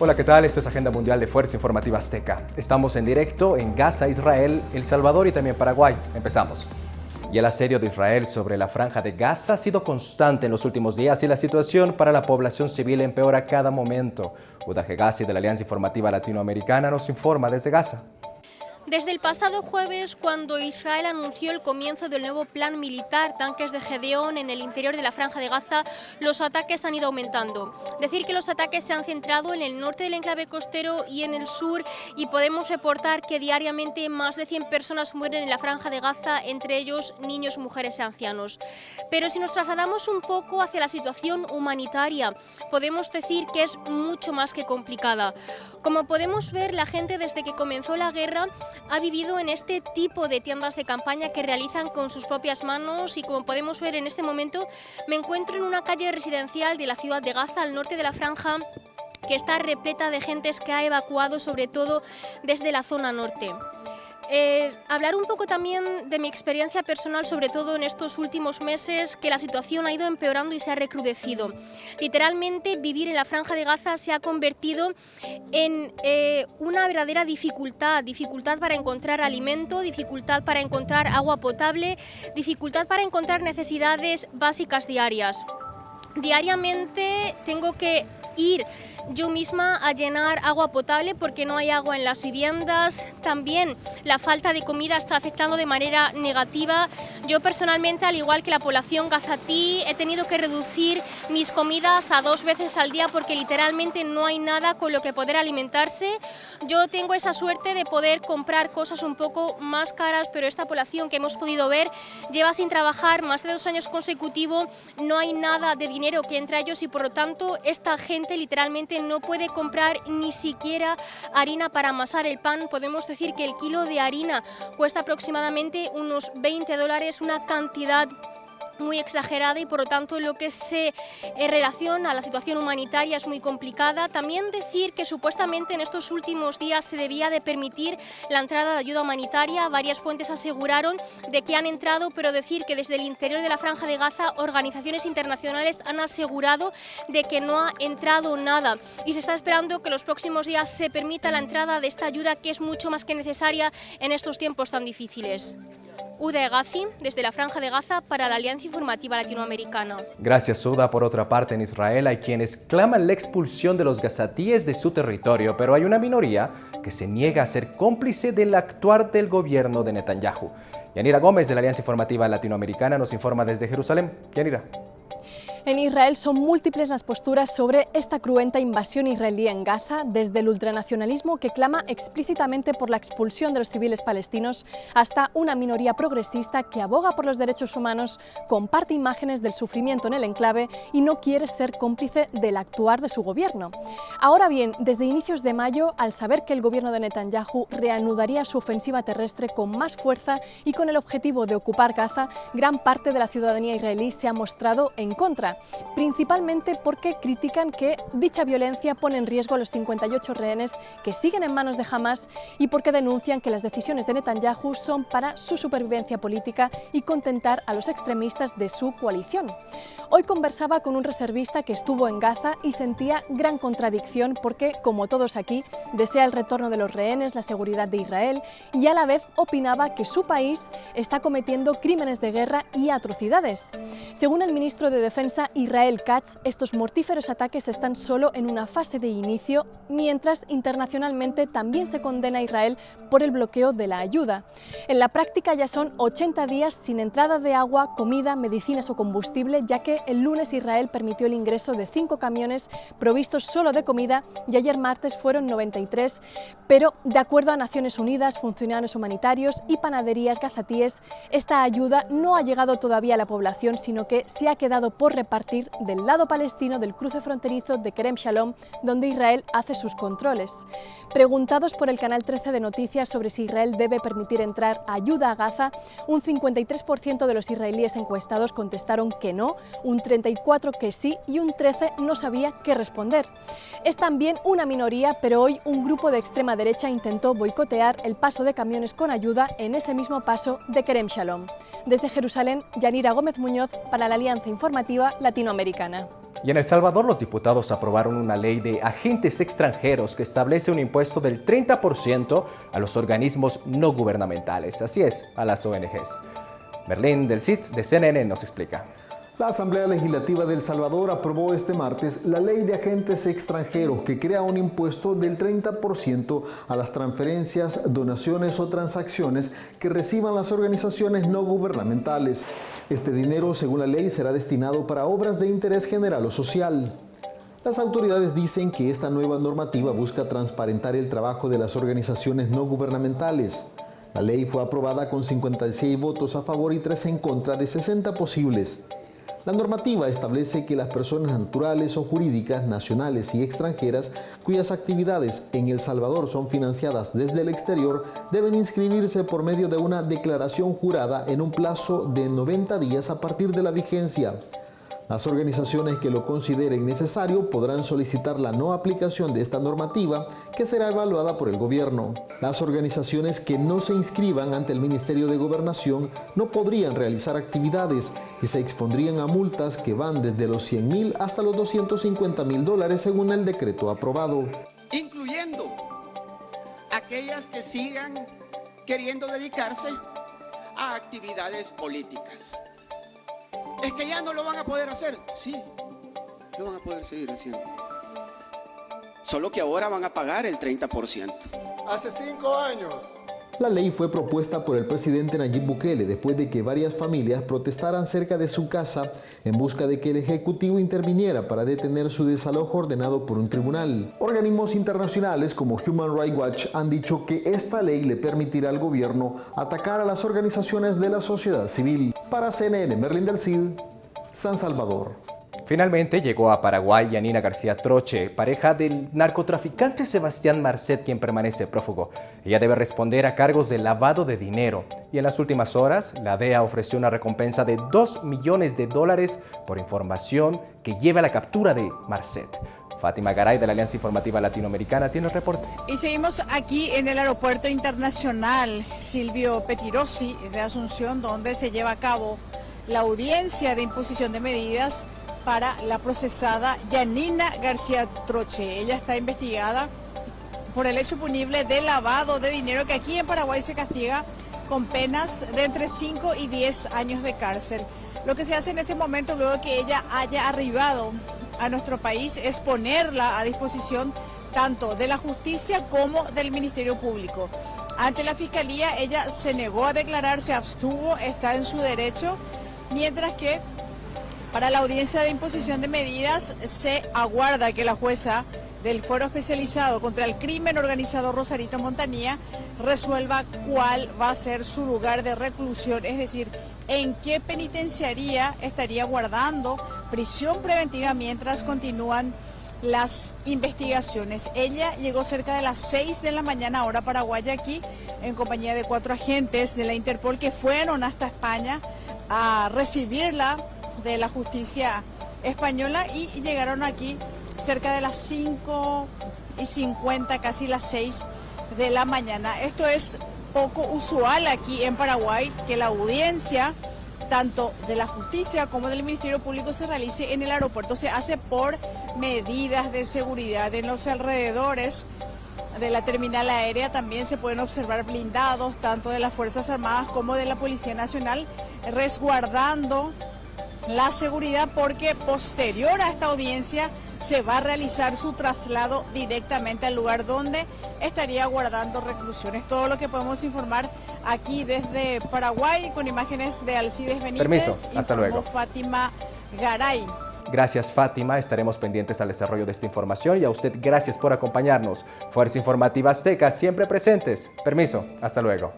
Hola, ¿qué tal? Esto es Agenda Mundial de Fuerza Informativa Azteca. Estamos en directo en Gaza, Israel, El Salvador y también Paraguay. Empezamos. Y el asedio de Israel sobre la franja de Gaza ha sido constante en los últimos días y la situación para la población civil empeora cada momento. Uda Hegazi de la Alianza Informativa Latinoamericana nos informa desde Gaza. Desde el pasado jueves, cuando Israel anunció el comienzo del nuevo plan militar Tanques de Gedeón en el interior de la Franja de Gaza, los ataques han ido aumentando. Decir que los ataques se han centrado en el norte del enclave costero y en el sur, y podemos reportar que diariamente más de 100 personas mueren en la Franja de Gaza, entre ellos niños, mujeres y ancianos. Pero si nos trasladamos un poco hacia la situación humanitaria, podemos decir que es mucho más que complicada. Como podemos ver, la gente desde que comenzó la guerra ha vivido en este tipo de tiendas de campaña que realizan con sus propias manos, y como podemos ver en este momento me encuentro en una calle residencial de la ciudad de Gaza, al norte de la franja, que está repleta de gentes que ha evacuado sobre todo desde la zona norte. Hablar un poco también de mi experiencia personal, sobre todo en estos últimos meses, que la situación ha ido empeorando y se ha recrudecido. Literalmente vivir en la Franja de Gaza se ha convertido en una verdadera dificultad para encontrar alimento, dificultad para encontrar agua potable, dificultad para encontrar necesidades básicas diarias. Diariamente tengo que ir yo misma a llenar agua potable porque no hay agua en las viviendas. También la falta de comida está afectando de manera negativa. Yo personalmente, al igual que la población gazatí, he tenido que reducir mis comidas a 2 veces al día porque literalmente no hay nada con lo que poder alimentarse. Yo tengo esa suerte de poder comprar cosas un poco más caras, pero esta población que hemos podido ver lleva sin trabajar más de 2 años consecutivos. No hay nada de dinero que entre ellos y por lo tanto esta gente literalmente no puede comprar ni siquiera harina para amasar el pan. Podemos decir que el kilo de harina cuesta aproximadamente unos $20, una cantidad muy exagerada, y por lo tanto lo que se relaciona a la situación humanitaria es muy complicada. También decir que supuestamente en estos últimos días se debía de permitir la entrada de ayuda humanitaria. Varias fuentes aseguraron de que han entrado, pero decir que desde el interior de la Franja de Gaza organizaciones internacionales han asegurado de que no ha entrado nada, y se está esperando que los próximos días se permita la entrada de esta ayuda, que es mucho más que necesaria en estos tiempos tan difíciles. Uda Hegazi, desde la Franja de Gaza, para la Alianza Informativa Latinoamericana. Gracias, Uda. Por otra parte, en Israel hay quienes claman la expulsión de los gazatíes de su territorio, pero hay una minoría que se niega a ser cómplice del actuar del gobierno de Netanyahu. Yanira Gómez, de la Alianza Informativa Latinoamericana, nos informa desde Jerusalén. Yanira. En Israel son múltiples las posturas sobre esta cruenta invasión israelí en Gaza, desde el ultranacionalismo que clama explícitamente por la expulsión de los civiles palestinos hasta una minoría progresista que aboga por los derechos humanos, comparte imágenes del sufrimiento en el enclave y no quiere ser cómplice del actuar de su gobierno. Ahora bien, desde inicios de mayo, al saber que el gobierno de Netanyahu reanudaría su ofensiva terrestre con más fuerza y con el objetivo de ocupar Gaza, gran parte de la ciudadanía israelí se ha mostrado en contra, principalmente porque critican que dicha violencia pone en riesgo a los 58 rehenes que siguen en manos de Hamas, y porque denuncian que las decisiones de Netanyahu son para su supervivencia política y contentar a los extremistas de su coalición. Hoy conversaba con un reservista que estuvo en Gaza y sentía gran contradicción porque, como todos aquí, desea el retorno de los rehenes, la seguridad de Israel, y a la vez opinaba que su país está cometiendo crímenes de guerra y atrocidades. Según el ministro de Defensa Israel Katz, estos mortíferos ataques están solo en una fase de inicio, mientras internacionalmente también se condena a Israel por el bloqueo de la ayuda. En la práctica ya son 80 días sin entrada de agua, comida, medicinas o combustible, ya que el lunes Israel permitió el ingreso de 5 camiones provistos solo de comida y ayer martes fueron 93, pero de acuerdo a Naciones Unidas, funcionarios humanitarios y panaderías gazatíes, esta ayuda no ha llegado todavía a la población, sino que se ha quedado por repartir del lado palestino del cruce fronterizo de Kerem Shalom, donde Israel hace sus controles. Preguntados por el canal 13 de noticias sobre si Israel debe permitir entrar ayuda a Gaza, un 53% de los israelíes encuestados contestaron que no, un 34% que sí y un 13% no sabía qué responder. Es también una minoría, pero hoy un grupo de extrema derecha intentó boicotear el paso de camiones con ayuda en ese mismo paso de Kerem Shalom. Desde Jerusalén, Yanira Gómez Muñoz para la Alianza Informativa latinoamericana. Y en El Salvador los diputados aprobaron una ley de agentes extranjeros que establece un impuesto del 30% a los organismos no gubernamentales, así es, a las ONGs. Merlín del CID de CNN nos explica. La Asamblea Legislativa de El Salvador aprobó este martes la ley de agentes extranjeros que crea un impuesto del 30% a las transferencias, donaciones o transacciones que reciban las organizaciones no gubernamentales. Este dinero, según la ley, será destinado para obras de interés general o social. Las autoridades dicen que esta nueva normativa busca transparentar el trabajo de las organizaciones no gubernamentales. La ley fue aprobada con 56 votos a favor y 3 en contra de 60 posibles. La normativa establece que las personas naturales o jurídicas, nacionales y extranjeras, cuyas actividades en El Salvador son financiadas desde el exterior, deben inscribirse por medio de una declaración jurada en un plazo de 90 días a partir de la vigencia. Las organizaciones que lo consideren necesario podrán solicitar la no aplicación de esta normativa, que será evaluada por el gobierno. Las organizaciones que no se inscriban ante el Ministerio de Gobernación no podrían realizar actividades y se expondrían a multas que van desde los $100,000 hasta los $250,000 según el decreto aprobado. Incluyendo aquellas que sigan queriendo dedicarse a actividades políticas. ¿Es que ya no lo van a poder hacer? Sí, lo van a poder seguir haciendo. Solo que ahora van a pagar el 30%. Hace 5 años. La ley fue propuesta por el presidente Nayib Bukele después de que varias familias protestaran cerca de su casa en busca de que el Ejecutivo interviniera para detener su desalojo ordenado por un tribunal. Organismos internacionales como Human Rights Watch han dicho que esta ley le permitirá al gobierno atacar a las organizaciones de la sociedad civil. Para CNN, Merlín del CID, San Salvador. Finalmente llegó a Paraguay Yanina García Troche, pareja del narcotraficante Sebastián Marcet, quien permanece prófugo. Ella debe responder a cargos de lavado de dinero. Y en las últimas horas, la DEA ofreció una recompensa de $2 millones por información que lleva a la captura de Marcet. Fátima Garay, de la Alianza Informativa Latinoamericana, tiene el reporte. Y seguimos aquí en el Aeropuerto Internacional Silvio Pettirossi de Asunción, donde se lleva a cabo la audiencia de imposición de medidas para la procesada Yanina García Troche. Ella está investigada por el hecho punible de lavado de dinero, que aquí en Paraguay se castiga con penas de entre 5 y 10 años de cárcel. Lo que se hace en este momento, luego de que ella haya arribado a nuestro país, es ponerla a disposición tanto de la justicia como del Ministerio Público. Ante la Fiscalía, ella se negó a declarar, se abstuvo, está en su derecho, mientras que para la audiencia de imposición de medidas se aguarda que la jueza del Foro Especializado contra el Crimen Organizado Rosarito Montanía resuelva cuál va a ser su lugar de reclusión, es decir, en qué penitenciaría estaría guardando prisión preventiva mientras continúan las investigaciones. Ella llegó cerca de las 6 de la mañana hora paraguaya aquí en compañía de 4 agentes de la Interpol que fueron hasta España a recibirla de la justicia española y llegaron aquí cerca de las 5:50, casi las 6 de la mañana. Esto es poco usual aquí en Paraguay, que la audiencia tanto de la justicia como del Ministerio Público se realice en el aeropuerto. Se hace por medidas de seguridad. En los alrededores de la terminal aérea también se pueden observar blindados tanto de las Fuerzas Armadas como de la Policía Nacional resguardando la seguridad, porque posterior a esta audiencia se va a realizar su traslado directamente al lugar donde estaría guardando reclusiones. Todo lo que podemos informar aquí desde Paraguay con imágenes de Alcides Benítez. Permiso, hasta luego. Fátima Garay. Gracias, Fátima. Estaremos pendientes al desarrollo de esta información y a usted gracias por acompañarnos. Fuerza Informativa Azteca, siempre presentes. Permiso, hasta luego.